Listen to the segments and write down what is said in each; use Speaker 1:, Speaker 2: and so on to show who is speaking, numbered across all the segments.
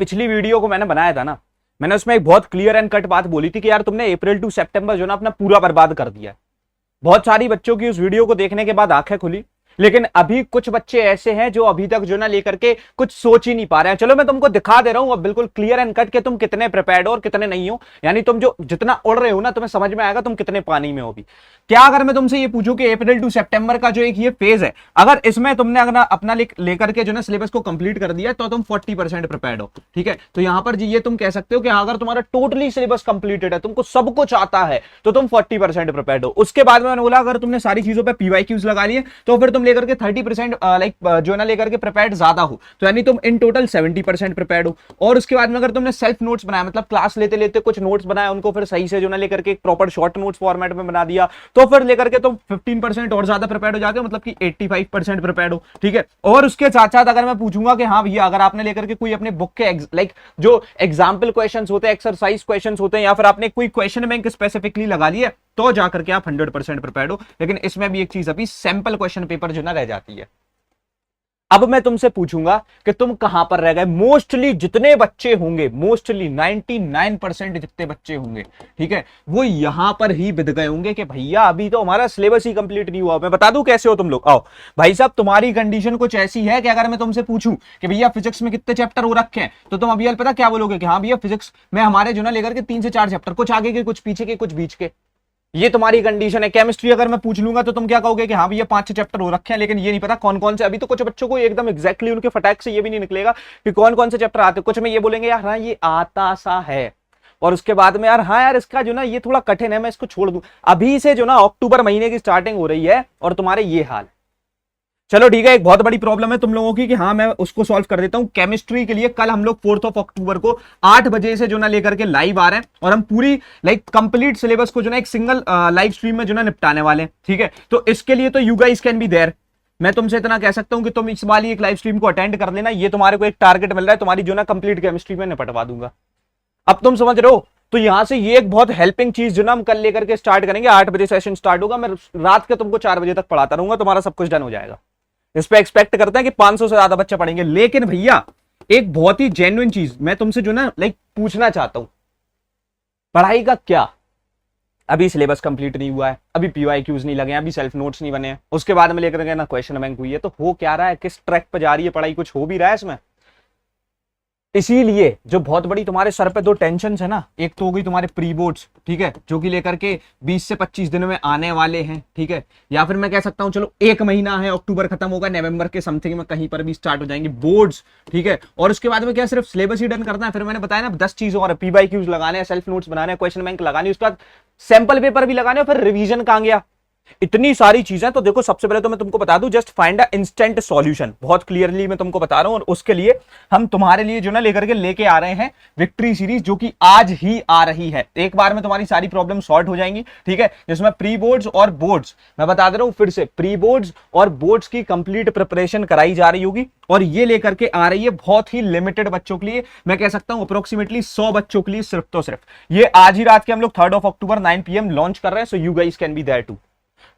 Speaker 1: पिछली वीडियो को मैंने बनाया था ना, मैंने उसमें एक बहुत क्लियर एंड कट बात बोली थी कि यार तुमने अप्रैल टू सितंबर जो ना अपना पूरा बर्बाद कर दिया है। बहुत सारी बच्चों की उस वीडियो को देखने के बाद आंखें खुली, लेकिन अभी कुछ बच्चे ऐसे हैं जो अभी तक जो ना लेकर के कुछ सोच ही नहीं पा रहे हैं। चलो मैं तुमको दिखा दे रहा हूं अब बिल्कुल क्लियर एंड कट के तुम कितने प्रिपेयर्ड हो और कितने नहीं हो। यानी तुम जो जितना उड़ रहे हो ना, तुम्हें समझ में आएगा तुम कितने पानी में हो भी। क्या अगर मैं तुमसे ये पूछूं कि अप्रैल टू सितंबर का जो एक ये फेज है, अगर इसमें तुमने अगर अपना लेकर के जो ना सिलेबस को कंप्लीट कर दिया तो तुम 40% प्रिपेयर्ड हो। ठीक है, तो यहां पर जी ये तुम कह सकते हो कि अगर तुम्हारा टोटली सिलेबस कंप्लीटेड है, तुमको सब कुछ आता है, तो तुम 40% प्रिपेयर्ड हो। उसके बाद में मैंने बोला अगर तुमने सारी चीजों पर पीवाईक्यूज लगा लिए तो फिर तुम लेकर के 30% जो ना लेकर के प्रिपेयर्ड ज्यादा हो, तो यानी तुम इन टोटल 70% प्रिपेयर्ड हो। और उसके बाद में अगर तुमने सेल्फ नोट्स बनाया, मतलब क्लास लेते लेते कुछ नोट्स बनाए, उनको फिर सही से जो ना लेकर के एक प्रॉपर शॉर्ट नोट्स फॉर्मेट में बना दिया, तो फिर लेकर के तुम 15% और ज्यादा प्रिपेयर्ड हो जाते हो, मतलब कि 85% प्रिपेयर्ड हो। ठीक है, और उसके साथ साथ अगर मैं पूछूंगा कि हाँ भैया अगर आपने लेकर के कोई अपने बुक के जो एग्जाम्पल क्वेश्चन होते हैं, एक्सरसाइज क्वेश्चन होते हैं, या फिर आपने कोई क्वेश्चन बैंक स्पेसिफिकली लगा लिया, तो जाकर के आप 100% प्रिपेयर्ड हो। लेकिन इसमें भी एक चीज, अभी सैंपल क्वेश्चन पेपर जो ना रह जाती है। अब मैं तुमसे पूछूंगा कि तुम कहां पर रह गए। मोस्टली जितने बच्चे होंगे, मोस्टली 99% जितने बच्चे होंगे, ठीक है, वो यहां पर ही बिद गए होंगे कि भैया अभी तो हमारा सिलेबस ही कंप्लीट नहीं हुआ। मैं बता दूं कैसे हो तुम लोग। आओ भाई साहब, तुम्हारी कंडीशन कुछ ऐसी है कि अगर मैं तुमसे पूछूं कि भैया फिजिक्स में कितने चैप्टर हो रखे हैं, तो तुम अभी पता क्या बोलोगे कि हाँ भैया फिजिक्स में हमारे जो ना लेकर के 3 से 4 चैप्टर, कुछ आगे के, कुछ पीछे के, कुछ बीच के। ये तुम्हारी कंडीशन है। केमिस्ट्री अगर मैं पूछ लूंगा तो तुम क्या कहोगे कि हाँ भैया 5-6 चैप्टर हो रखे हैं, लेकिन ये नहीं पता कौन कौन से। अभी तो कुछ बच्चों को एकदम एग्जैक्टली उनके फटाक से ये भी नहीं निकलेगा कि कौन कौन से चैप्टर आते हैं। कुछ में ये बोलेंगे यार हाँ ये आता सा है, और उसके बाद में यार हाँ यार इसका जो ना ये थोड़ा कठिन है, मैं इसको छोड़ दूं। अभी से जो ना अक्टूबर महीने की स्टार्टिंग हो रही है और तुम्हारे ये हाल। चलो ठीक है, एक बहुत बड़ी प्रॉब्लम है तुम लोगों की कि हाँ मैं उसको सॉल्व कर देता हूं। केमिस्ट्री के लिए कल हम लोग 4 अक्टूबर को 8 बजे से जो ना लेकर के लाइव आ रहे हैं, और हम पूरी कंप्लीट सिलेबस को जो ना एक सिंगल लाइव स्ट्रीम में जो ना निपटाने वाले हैं। ठीक है, तो इसके लिए तो you guys can be there. मैं तुमसे इतना कह सकता हूं कि तुम इस वाली एक लाइव स्ट्रीम को अटेंड कर लेना। ये तुम्हारे को एक टारगेट मिल रहा है, तुम्हारी जो ना कंप्लीट केमिस्ट्री में निपटवा दूंगा। अब तुम समझ रहे हो, तो यहां से ये एक बहुत हेल्पिंग चीज जो ना हम कल लेकर के स्टार्ट करेंगे। 8 बजे सेशन स्टार्ट होगा, मैं रात के तुमको 4 बजे तक पढ़ाता रहूंगा, तुम्हारा सब कुछ डन हो जाएगा। इस पे एक्सपेक्ट करते हैं कि 500 से ज्यादा बच्चे पढ़ेंगे। लेकिन भैया एक बहुत ही जेन्युइन चीज मैं तुमसे जो ना पूछना चाहता हूं, पढ़ाई का क्या? अभी सिलेबस कंप्लीट नहीं हुआ है, अभी पीवाईक्यूज नहीं लगे हैं, अभी सेल्फ नोट्स नहीं बने हैं, उसके बाद में लेकर के ना क्वेश्चन बैंक हुई है, तो हो क्या रहा है? किस ट्रैक पर जा रही है पढ़ाई? कुछ हो भी रहा है इसमें? इसीलिए जो बहुत बड़ी तुम्हारे सर पे 2 टेंशन है ना, एक तो हो गई तुम्हारे प्री बोर्ड्स, ठीक है, जो कि लेकर के 20 से 25 दिनों में आने वाले हैं। ठीक है, या फिर मैं कह सकता हूं चलो 1 महीना है, अक्टूबर खत्म होगा, नवंबर के समथिंग में कहीं पर भी स्टार्ट हो जाएंगे बोर्ड्स। ठीक है, और उसके बाद में क्या सिर्फ सिलेबस ही डन करना है? फिर मैंने बताया ना 10 चीजों और, पीवाईक्यूज लगाने हैं, सेल्फ नोट्स बनाने हैं, क्वेश्चन बैंक लगानी, उसके बाद सैंपल पेपर भी लगाने, और फिर रिवीजन कहां गया? इतनी सारी चीजें। तो देखो सबसे पहले तो मैं तुमको बता दूं, just find a instant solution. बहुत क्लियरली मैं तुमको बता रहा हूं, और उसके लिए हम तुम्हारे लिए जो ना लेके आ रहे हैं विक्ट्री सीरीज, जो कि आज ही आ रही है। एक बार में तुम्हारी सारी प्रॉब्लम सॉल्व हो जाएंगी। ठीक है, जिसमें प्री बोर्ड्स और बोर्ड्स, मैं बता दे रहा हूं फिर से, प्री बोर्ड्स और बोर्ड्स की कंप्लीट प्रिपरेशन कराई जा रही होगी, और ये लेकर के आ रही है बहुत ही लिमिटेड बच्चों के लिए। मैं कह सकता हूं अप्रोक्सीमेटली 100 बच्चों के लिए सिर्फ तो सिर्फ। ये आज ही रात के हम लोग 3 अक्टूबर 9 PM लॉन्च कर रहे हैं। So you guys can be there too.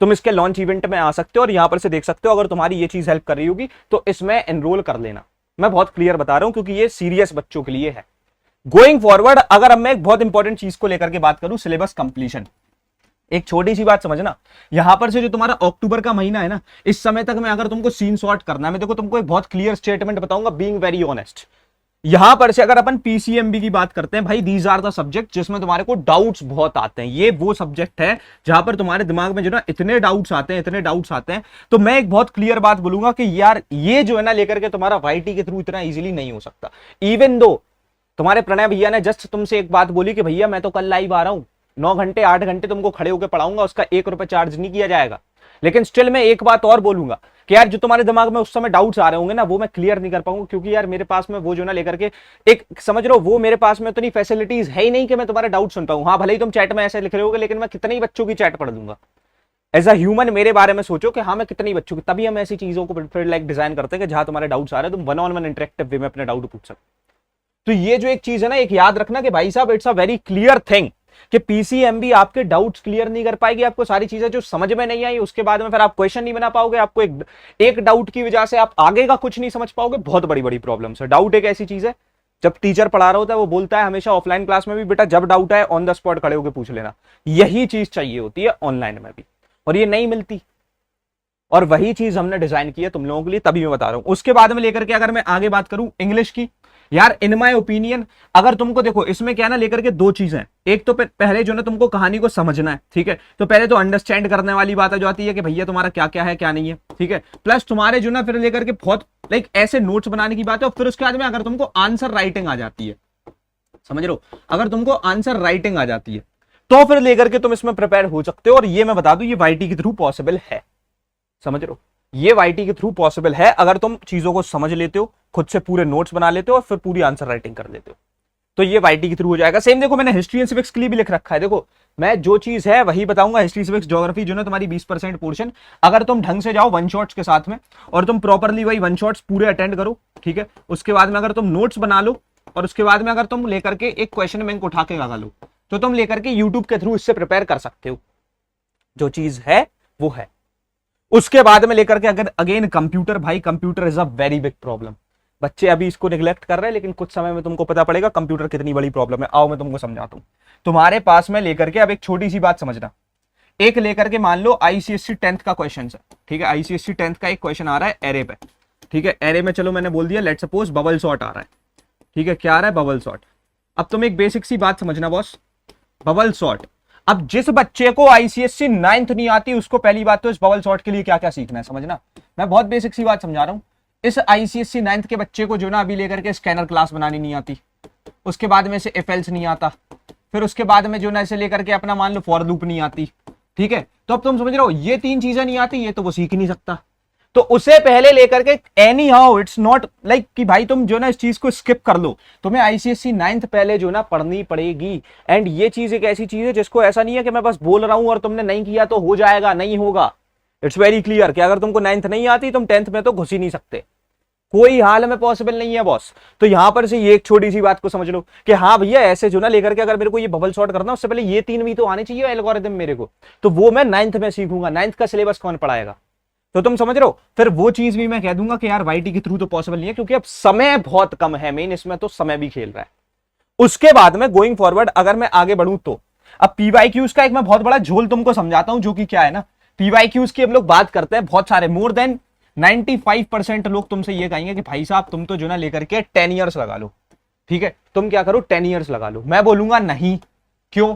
Speaker 1: तुम इसके लॉन्च इवेंट में आ सकते हो और यहां पर से देख सकते हो। अगर तुम्हारी ये चीज हेल्प कर रही होगी तो इसमें एनरोल कर लेना। मैं बहुत क्लियर बता रहा हूं क्योंकि ये सीरियस बच्चों के लिए है। गोइंग फॉरवर्ड अगर अब मैं एक बहुत इंपॉर्टेंट चीज को लेकर के बात करूं, सिलेबस कंप्लीशन। एक छोटी सी बात समझना, यहां पर से जो तुम्हारा अक्टूबर का महीना है ना, इस समय तक मैं अगर तुमको सीन सॉर्ट करना है, मैं देखो तुमको एक बहुत क्लियर स्टेटमेंट बताऊंगा, बीइंग वेरी ऑनेस्ट। यहां पर से अगर अपन पीसीएमबी की बात करते हैं, भाई दीज आर द सब्जेक्ट जिसमें तुम्हारे को डाउट्स बहुत आते हैं। ये वो सब्जेक्ट है जहां पर तुम्हारे दिमाग में जो ना इतने डाउट्स आते हैं। तो मैं एक बहुत क्लियर बात बोलूंगा कि यार ये जो है ना लेकर के तुम्हारा वाईटी के थ्रू इतना इजीली नहीं हो सकता। इवन दो तुम्हारे प्रणय भैया ने जस्ट तुमसे एक बात बोली कि भैया मैं तो कल लाइव आ रहा हूं, 9 घंटे 8 घंटे तुमको खड़े होकर पढ़ाऊंगा, उसका 1 रुपए चार्ज नहीं किया जाएगा। लेकिन स्टिल मैं एक बात और बोलूंगा कि यार जो तुम्हारे दिमाग में उस समय डाउट्स आ रहे होंगे ना, वो मैं क्लियर नहीं कर पाऊंगा, क्योंकि यार मेरे पास में वो जो ना लेकर के एक समझ रहे हो, वो मेरे पास में उतनी फैसिलिटीज है ही नहीं कि मैं तुम्हारे डाउट सुन पाऊं। हाँ भले ही तुम चैट में ऐसे लिख रहे होगे, लेकिन मैं कितने ही बच्चों की चैट पढ़ दूंगा। एज अ ह्यूमन मेरे बारे में सोचो कि हाँ मैं कितनी बच्चों की, तभी हम ऐसी चीजों को फिर डिजाइन करते हैं कि जहां तुम्हारे डाउट्स आ रहे हैं तुम 1-on-1 इंटरेक्टिव वे में अपने डाउट पूछ सकते। तो ये जो एक चीज है ना, एक याद रखना कि भाई साहब it's a very clear thing कि पीसीएमबी आपके डाउट्स क्लियर नहीं कर पाएगी। आपको सारी चीजें जो समझ में नहीं आई उसके बाद में फिर आप क्वेश्चन नहीं बना पाओगे। आपको एक डाउट की वजह से आप आगे का कुछ नहीं समझ पाओगे। बहुत बड़ी बड़ी प्रॉब्लम्स है। डाउट एक ऐसी चीज है जब टीचर पढ़ा रहा होता है वो बोलता है हमेशा ऑफलाइन क्लास में भी, बेटा जब डाउट है ऑन द स्पॉट खड़े होकर पूछ लेना। यही चीज चाहिए होती है ऑनलाइन में भी, और ये नहीं मिलती। और वही चीज हमने डिजाइन की है तुम लोगों के लिए, तभी मैं बता रहा हूं। उसके बाद में लेकर के अगर मैं आगे बात करूं इंग्लिश की, यार इन माय ओपिनियन, अगर तुमको देखो इसमें क्या ना लेकर के दो चीजें हैं। एक तो पहले जो ना तुमको कहानी को समझना है, ठीक है, तो पहले तो अंडरस्टैंड करने वाली बात जो आती है कि भैया तुम्हारा क्या क्या है क्या नहीं है, ठीक है। प्लस तुम्हारे जो ना फिर लेकर के बहुत लाइक ऐसे नोट्स बनाने की बात है। और फिर उसके बाद में अगर तुमको आंसर राइटिंग आ जाती है, समझ रहे हो, अगर तुमको आंसर राइटिंग आ जाती है तो फिर लेकर के तुम इसमें प्रिपेयर हो सकते हो। और ये मैं बता दूं ये वाईटी के थ्रू पॉसिबल है, समझ रहे हो, ये वाईटी के थ्रू पॉसिबल है अगर तुम चीजों को समझ लेते हो, खुद से पूरे नोट्स बना लेते हो और फिर पूरी आंसर राइटिंग कर लेते हो, तो ये वाईटी के थ्रू हो जाएगा। सेम देखो मैंने हिस्ट्री एंड सिविक्स के लिए भी लिख रखा है, देखो मैं जो चीज है वही बताऊंगा। हिस्ट्री सिविक्स ज्योग्राफी जो ना तुम्हारी 20% पोर्शन, अगर तुम ढंग से जाओ वन शॉट्स के साथ में और तुम प्रॉपरली वही वन शॉट्स पूरे अटेंड करो, ठीक है, उसके बाद में अगर तुम नोट्स बना लो और उसके बाद में अगर तुम लेकर के एक क्वेश्चन बैंक उठा के लगा लो, तो तुम लेकर के यूट्यूब के थ्रू इससे प्रिपेयर कर सकते हो। जो चीज है वो है। उसके बाद में लेकर के अगर अगेन कंप्यूटर, भाई computer is a very big problem. बच्चे अभी इसको निगलेक्ट कर रहे हैं, लेकिन कुछ समय में तुमको पता पड़ेगा कंप्यूटर कितनी बड़ी प्रॉब्लम है। आओ मैं तुमको समझाता हूं। तुम्हारे पास में लेकर के अब एक छोटी सी बात समझना, एक लेकर के मान लो आईसीएससी 10th का क्वेश्चन है, ठीक है, आईसीएससी 10th का एक क्वेश्चन आ रहा है एरे पे, ठीक है, एरे में चलो मैंने बोल दिया लेट सपोज बबल सॉर्ट आ रहा है, ठीक है, क्या आ रहा है बबल सॉर्ट। अब तुम एक बेसिक सी बात समझना बॉस, बबल सॉर्ट। अब जिस बच्चे को आईसीएससी 9th नहीं आती उसको पहली बात तो इस बबल सॉर्ट के लिए क्या क्या सीखना है समझना। मैं बहुत बेसिक सी बात समझा रहा हूं। इस आईसीएससी 9th के बच्चे को जो ना अभी लेकर के स्कैनर क्लास बनानी नहीं आती, उसके बाद में से एफएल्स नहीं आता, फिर उसके बाद में जो ना इसे लेकर के अपना मान लो फॉर लूप नहीं आती, ठीक है। तो अब तुम समझ रहे हो ये 3 चीजें नहीं आती, ये तो वो सीख ही नहीं सकता। तो उसे पहले लेकर के any how it's not like कि भाई तुम जो ना इस चीज को स्किप कर लो, तुम्हें आईसीएससी 9th पहले जो ना पढ़नी पड़ेगी। एंड ये चीज एक ऐसी चीज है जिसको ऐसा नहीं है कि मैं बस बोल रहा हूं और तुमने नहीं किया तो हो जाएगा, नहीं होगा। इट्स वेरी क्लियर कि अगर तुमको 9th नहीं आती तुम 10th में तो घुस ही नहीं सकते, कोई हाल में पॉसिबल नहीं है बॉस। तो यहां पर से ये एक छोटी सी बात को समझ लो कि हाँ भैया ऐसे जो ना लेकर के अगर मेरे को ये बबल सॉर्ट करना उससे पहले ये 3 भी तो आने चाहिए एल्गोरिथम मेरे को, तो वो मैं 9th में सीखूंगा। 9th का सिलेबस कौन पढ़ाएगा? तो तुम समझ रहे हो, फिर वो चीज भी मैं कह दूंगा कि यार वाईटी के थ्रू तो पॉसिबल नहीं है, क्योंकि अब समय बहुत कम है, मेन इसमें तो समय भी खेल रहा है। उसके बाद में गोइंग फॉरवर्ड अगर मैं आगे बढ़ूं तो अब पीवाईक्यूज का एक मैं बहुत बड़ा झोल तुमको समझाता हूं, जो कि क्या है ना, पीवाईक्यूज की हम लोग बात करते हैं बहुत सारे, मोर देन 95% लोग तुमसे ये कहेंगे कि भाई साहब तुम तो जो ना लेकर के 10 ईयर्स लगा लो, ठीक है, तुम क्या करो 10 ईयर्स लगा लो। मैं बोलूंगा नहीं। क्यों?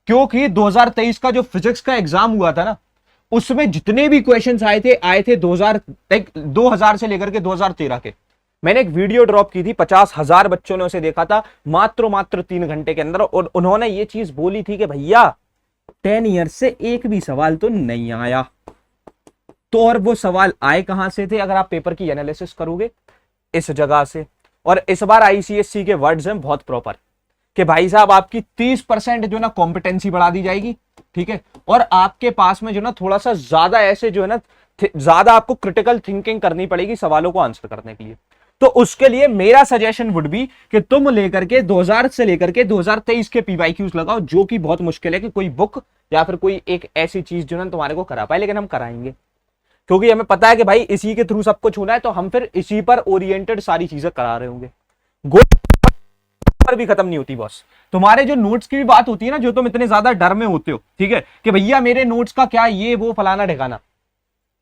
Speaker 1: क्योंकि 2023 का जो फिजिक्स का एग्जाम हुआ था ना, उसमें जितने भी क्वेश्चंस आए थे 2000 से लेकर के 2013 के। मैंने एक वीडियो ड्रॉप की थी, 50,000 बच्चों ने उसे देखा था मात्र 3 घंटे के अंदर, और उन्होंने ये चीज बोली थी कि भैया 10 ईयर्स से एक भी सवाल तो नहीं आया। तो और वो सवाल आए कहां से थे? अगर आप पेपर की एनालिसिस करोगे इस जगह से। और इस बार आईसीएससी के वर्ड्स हैं बहुत प्रॉपर कि भाई साहब आपकी 30% जो ना कॉम्पिटेंसी बढ़ा दी जाएगी, ठीक है, और आपके पास में जो ना थोड़ा सा ज्यादा ऐसे जो है ना ज्यादा आपको क्रिटिकल थिंकिंग करनी पड़ेगी सवालों को आंसर करने के लिए। तो उसके लिए मेरा सजेशन वुड बी कि तुम लेकर के 2000 से लेकर के 2023 के पीवाईक्यूज लगाओ, जो कि बहुत मुश्किल है कि कोई बुक या फिर कोई एक ऐसी चीज जो ना तुम्हारे को करा पाए, लेकिन हम कराएंगे क्योंकि हमें पता है कि भाई इसी के थ्रू सब कुछ होना है, तो हम फिर इसी पर ओरिएंटेड सारी चीजें करा रहे होंगे। पर भी खत्म नहीं होती बॉस। तुम्हारे जो नोट्स की भी बात होती है ना, जो तुम इतने ज्यादा डर में होते हो, ठीक है, कि भैया मेरे नोट्स का क्या ये वो फलाना ठिकाना,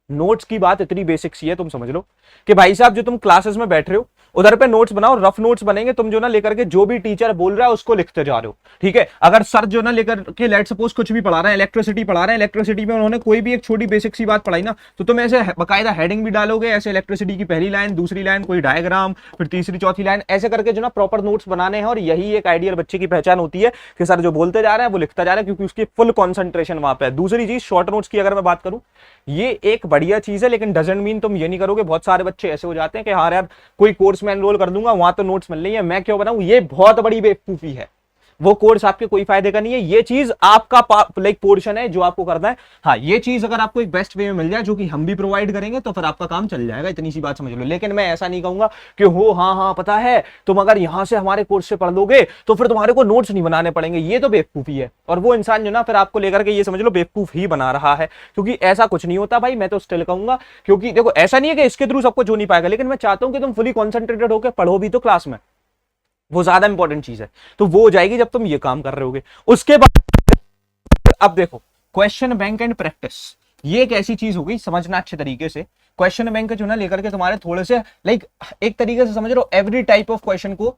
Speaker 1: नोट्स की बात इतनी बेसिक सी है, तुम समझ लो कि भाई साहब जो तुम क्लासेस में बैठ रहे हो उधर पे नोट्स बनाओ, रफ नोट्स बनेंगे, तुम जो ना लेकर के जो भी टीचर बोल रहा है उसको लिखते जा रहे हो, ठीक है। अगर सर जो ना लेकर के लेट सपोज कुछ भी पढ़ा रहे हैं, इलेक्ट्रिसिटी पढ़ा रहे हैं, इलेक्ट्रिसिटी में उन्होंने कोई भी एक छोटी बेसिक सी बात पढ़ाई ना, तो तुम ऐसे बकायदा हेडिंग भी डालोगे, ऐसे इलेक्ट्रिसिटी की पहली लाइन, दूसरी लाइन, कोई डायग्राम, फिर तीसरी चौथी लाइन, ऐसे करके जो ना प्रॉपर नोट्स बनाने हैं। और यही एक आइडियल बच्चे की पहचान होती है कि सर जो बोलते जा रहे हैं वो लिखता जा रहा है, क्योंकि उसकी फुल कॉन्सेंट्रेशन वहां पे है। दूसरी चीज शॉर्ट नोट्स की अगर मैं बात करूं, ये एक बढ़िया चीज है, लेकिन डजंट मीन तुम ये नहीं करोगे। बहुत सारे बच्चे ऐसे हो जाते हैं कि हाँ यार कोई कोर्स में एनरोल कर दूंगा, वहां तो नोट्स मिल रही है, मैं क्यों बनाऊं, ये बहुत बड़ी बेवकूफी है। वो कोर्स आपके कोई फायदे का नहीं है, ये चीज आपका लाइक पोर्शन है जो आपको करना है। हाँ, ये चीज अगर आपको एक बेस्ट वे में मिल जाए, जो कि हम भी प्रोवाइड करेंगे, तो फिर आपका काम चल जाएगा, इतनी सी बात समझ लो। लेकिन मैं ऐसा नहीं कहूंगा कि हो हाँ पता है, तुम अगर यहां से हमारे कोर्स से पढ़ लोगे तो फिर तुम्हारे को नोट्स नहीं बनाने पड़ेंगे, ये तो बेवकूफी है। और वो इंसान जो ना फिर आपको लेकर के ये समझ लो बेवकूफ ही बना रहा है, क्योंकि ऐसा कुछ नहीं होता भाई। मैं तो स्टिल कहूंगा, क्योंकि देखो ऐसा नहीं है कि इसके थ्रू सब कुछ हो नहीं पाएगा, लेकिन मैं चाहता हूं कि तुम फुली कॉन्सेंट्रेटेड होकर पढ़ो भी तो क्लास में। वो ज्यादा इंपॉर्टेंट चीज है। तो वो हो जाएगी जब तुम ये काम कर रहे होगे। उसके बाद अब देखो, क्वेश्चन बैंक एंड प्रैक्टिस, ये एक ऐसी चीज हो गई, समझना अच्छे तरीके से। क्वेश्चन बैंक जो ना लेकर के तुम्हारे थोड़े से लाइक एक तरीके से समझ लो एवरी टाइप ऑफ क्वेश्चन को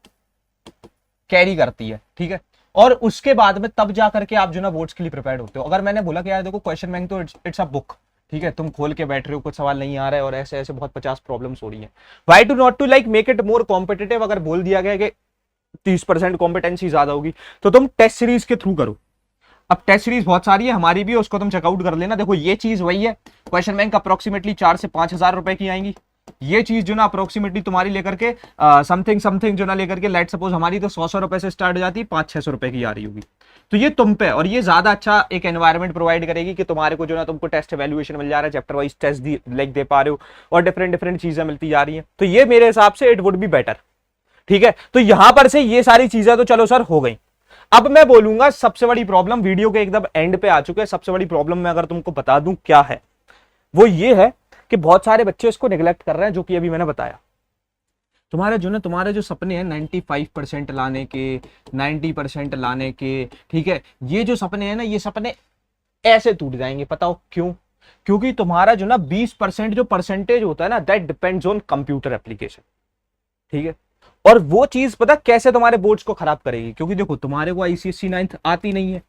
Speaker 1: कैरी करती है, ठीक है। और उसके बाद में तब जा करके आप जो ना बोर्ड्स के लिए प्रिपेयर होते हो। अगर मैंने बोला कि यार देखो क्वेश्चन बैंक तो इट्स अ बुक, ठीक है, तुम खोल के बैठ रहे हो, कुछ सवाल नहीं आ रहा है और ऐसे ऐसे बहुत 50 प्रॉब्लम्स हो रही है, why to not to like make it more competitive. अगर बोल दिया गया कि 30% कॉम्पिटेंसी ज्यादा होगी तो तुम टेस्ट सीरीज के थ्रू करो। अब टेस्ट सीरीज बहुत सारी है, हमारी भी, उसको तुम चेकआउट कर लेना। देखो ये चीज वही है, क्वेश्चन बैंक अप्रोक्सीमेटली 4 से 5 हजार रुपए की आएंगी। ये चीज जो ना अप्रोक्सीमेटली तुम्हारी लेकर के समथिंग समथिंग जो ना लेकर के लेट सपोज हमारी तो 100 रुपए से स्टार्ट हो जाती है, 500-600 रुपए की आ रही होगी। तो ये तुम पे, और ये ज्यादा अच्छा एक एनवायरमेंट प्रोवाइड करेगी कि तुम्हारे को जो ना तुमको टेस्ट एवेल्युएशन मिल जा रहा है, chapter wise taste like they पा रहे हो और डिफरेंट डिफरेंट चीजें मिलती जा रही है। तो ये मेरे हिसाब से इट वुड बी बेटर, ठीक है। तो यहां पर से ये सारी चीजें तो चलो सर हो गई। अब मैं बोलूंगा सबसे बड़ी प्रॉब्लम, वीडियो के एकदम एंड पे आ चुके हैं, सबसे बड़ी प्रॉब्लम मैं अगर तुमको बता दूं क्या है, वो ये है कि बहुत सारे बच्चे इसको निगलेक्ट कर रहे हैं, जो कि अभी मैंने बताया। तुम्हारे जो सपने हैं 95% लाने के, 90% लाने के, ठीक है, ये जो सपने हैं ना, ये सपने ऐसे टूट जाएंगे। पता हो क्यों? क्योंकि तुम्हारा जो ना 20% जो परसेंटेज होता है ना, that depends on computer application, ठीक है। और वो चीज पता कैसे तुम्हारे बोर्ड्स को खराब करेगी, क्योंकि देखो तुम्हारे को आईसीएससी 9th आती नहीं है,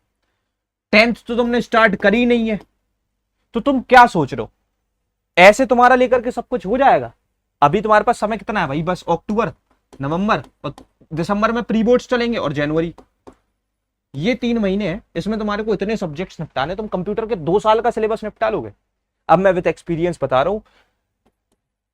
Speaker 1: 10th तो तुमने स्टार्ट करी नहीं है, तो तुम क्या सोच रहे हो ऐसे तुम्हारा लेकर के सब कुछ हो जाएगा? अभी तुम्हारे पास समय कितना है भाई? बस अक्टूबर, नवंबर और दिसंबर में प्री बोर्ड्स चलेंगे और जनवरी, ये 3 महीने हैं। इसमें तुम्हारे को इतने सब्जेक्ट्स निपटाने, तुम कंप्यूटर के 2 साल का सिलेबस निपटा लोगे। अब मैं विद एक्सपीरियंस बता रहा हूं,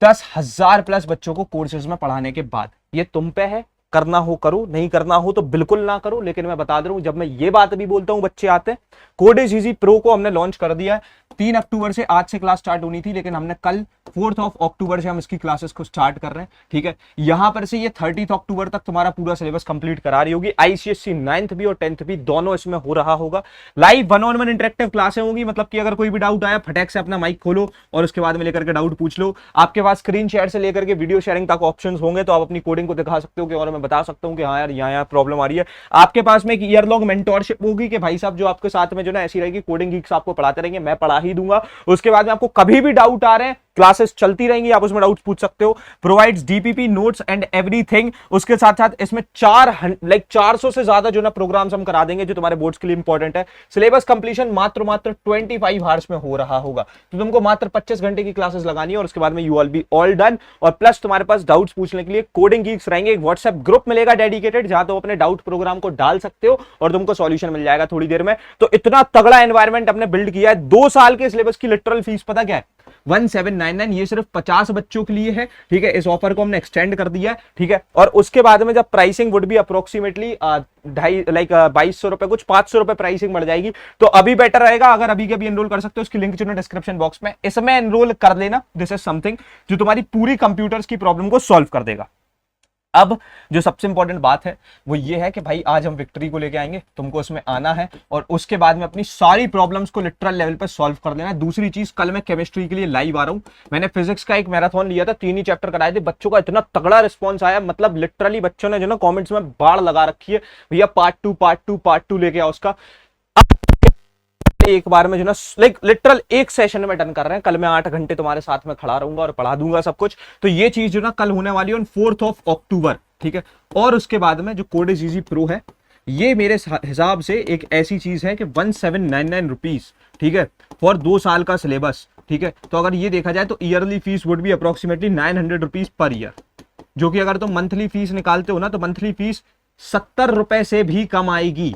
Speaker 1: 10,000 प्लस बच्चों को कोर्सेज में पढ़ाने के बाद, ये तुम पे है, करना हो करो, नहीं करना हो तो बिल्कुल ना करो। लेकिन मैं बता दे रहा हूं, जब मैं ये बात भी बोलता हूं बच्चे आते हैं। कोड इज इजी प्रो को हमने लॉन्च कर दिया है, 3 अक्टूबर से, आज से क्लास स्टार्ट होनी थी, लेकिन हमने कल 4 अक्टूबर से हम इसकी क्लासेस को स्टार्ट कर रहे हैं, ठीक है। यहां पर से ये 30 अक्टूबर तक तुम्हारा पूरा सिलेबस कंप्लीट करा रही होगी। आईसीएससी 9th भी और 10th भी दोनों इसमें हो रहा होगा। लाइव 1-on-1 इंटरेक्टिव क्लासें होंगी, मतलब कि अगर कोई भी डाउट आया फटैक से अपना माइक खोलो और उसके बाद में लेकर के डाउट पूछ लो। आपके पास स्क्रीन शेयर से लेकर के वीडियो शेयरिंग तक ऑप्शन होंगे, तो आप अपनी कोडिंग को दिखा सकते हो कि और मैं बता सकता हूं कि हाँ यार यहाँ प्रॉब्लम आ रही है। आपके पास में एक ईयर लॉन्ग मेंटोरशिप होगी कि भाई साहब जो आपके साथ में जो ना ऐसी रहेगी, कोडिंग गीक्स आपको पढ़ाते रहेंगे, मैं पढ़ा ही दूंगा। उसके बाद में आपको कभी भी डाउट आ रहे हैं, क्लासेस चलती रहेंगी, आप उसमें डाउट पूछ सकते हो। Provides DPP notes and everything. उसके साथ साथ इसमें 400 से ज्यादा जो ना प्रोग्राम्स हम करा देंगे, जो तुम्हारे बोर्ड्स के लिए इंपॉर्टेंट है। सिलेबस कंप्लीशन मात्र 25 आवर्स में हो रहा होगा, तो तुमको मात्र 25 घंटे की क्लासेस लगानी है और उसके बाद में you all be all done. और प्लस तुम्हारे पास डाउट्स पूछने के लिए कोडिंग गीक्स रहेंगे, एक व्हाट्सएप ग्रुप मिलेगा डेडिकेटेड, जहां तुम अपने डाउट प्रोग्राम को डाल सकते हो और तुमको सॉल्यूशन मिल जाएगा थोड़ी देर में। तो इतना तगड़ा एनवायरमेंट हमने बिल्ड किया है। 2 साल के सिलेबस की लिटरल फीस पता क्या है? 1799। ये सिर्फ 50 बच्चों के लिए है, ठीक है। इस ऑफर को हमने एक्सटेंड कर दिया है, ठीक है। और उसके बाद में जब प्राइसिंग वुड बी अप्रोक्सीमेटली 2200 रुपए, कुछ 500 रुपए प्राइसिंग बढ़ जाएगी। तो अभी बेटर रहेगा, अगर अभी के अभी एनरोल कर सकते हो, उसकी लिंक जो है डिस्क्रिप्शन बॉक्स में, इसमें एनरोल कर लेना। दिस इज समथिंग जो तुम्हारी पूरी कंप्यूटर्स की प्रॉब्लम को सॉल्व कर देगा। अब जो सबसे इंपॉर्टेंट बात है वो ये है कि भाई आज हम विक्ट्री को लेके आएंगे, तुमको उसमें आना है और उसके बाद में अपनी सारी प्रॉब्लम्स को लिटरल लेवल पे सॉल्व कर देना है। दूसरी चीज, कल मैं केमिस्ट्री के लिए लाइव आ रहा हूं। मैंने फिजिक्स का एक मैराथन लिया था, 3 ही चैप्टर कराए थे, बच्चों का इतना तगड़ा रिस्पॉन्स आया, मतलब लिटरली बच्चों ने जो ना कॉमेंट्स में बाढ़ लगा रखी है, भैया पार्ट टू लेके आओ उसका। एक बार में जो ना लाइक लिटरल एक सेशन में डन कर रहे हैं। कल मैं 8 घंटे तुम्हारे साथ में खड़ा रहूंगा और पढ़ा दूंगा सब कुछ। तो ये चीज जो ना कल होने वाली है 4 अक्टूबर, ठीक है। और उसके बाद में जो कोड इज इजी प्रो है, ये मेरे हिसाब से एक ऐसी चीज है कि 1799 रुपीज, ठीक है, फॉर 2 साल का सिलेबस, ठीक है। तो अगर ये देखा जाए तो yearly fees would be approximately 900 rupees per year, जो कि अगर तुम मंथली फीस निकालते हो ना तो मंथली फीस 70 रुपए से भी कम आएगी,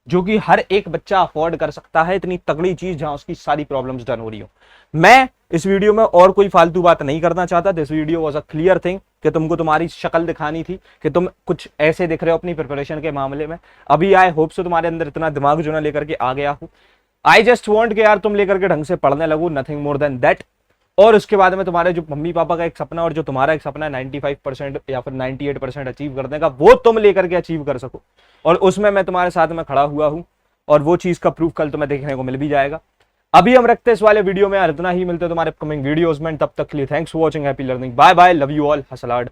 Speaker 1: जो कि हर एक बच्चा अफोर्ड कर सकता है। इतनी तगड़ी चीज जहां उसकी सारी प्रॉब्लम्स डन हो रही हो। मैं इस वीडियो में और कोई फालतू बात नहीं करना चाहता। This video was a clear thing कि तुमको तुम्हारी शक्ल दिखानी थी कि तुम कुछ ऐसे दिख रहे हो अपनी प्रिपरेशन के मामले में। अभी आई होप सो तुम्हारे अंदर इतना दिमाग जो ना लेकर के आ गया हूं। आई जस्ट वॉन्ट कि यार तुम लेकर के ढंग से पढ़ने लगो, नथिंग मोर देन दैट। और उसके बाद में तुम्हारे जो मम्मी पापा का एक सपना और जो तुम्हारा एक सपना है 95% या फिर 98% अचीव करने का, वो तुम लेकर के अचीव कर सको। और उसमें मैं तुम्हारे साथ में खड़ा हुआ हूं और वो चीज का प्रूफ कल तुम्हें देखने को मिल भी जाएगा। अभी हम रखते हैं इस वाले वीडियो में, इतना ही। मिलते हैं तुम्हारे अपकमिंग वीडियोस में, तब तक के लिए thanks for watching, happy learning, bye bye, love you all, हसलाड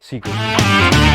Speaker 1: सीखो।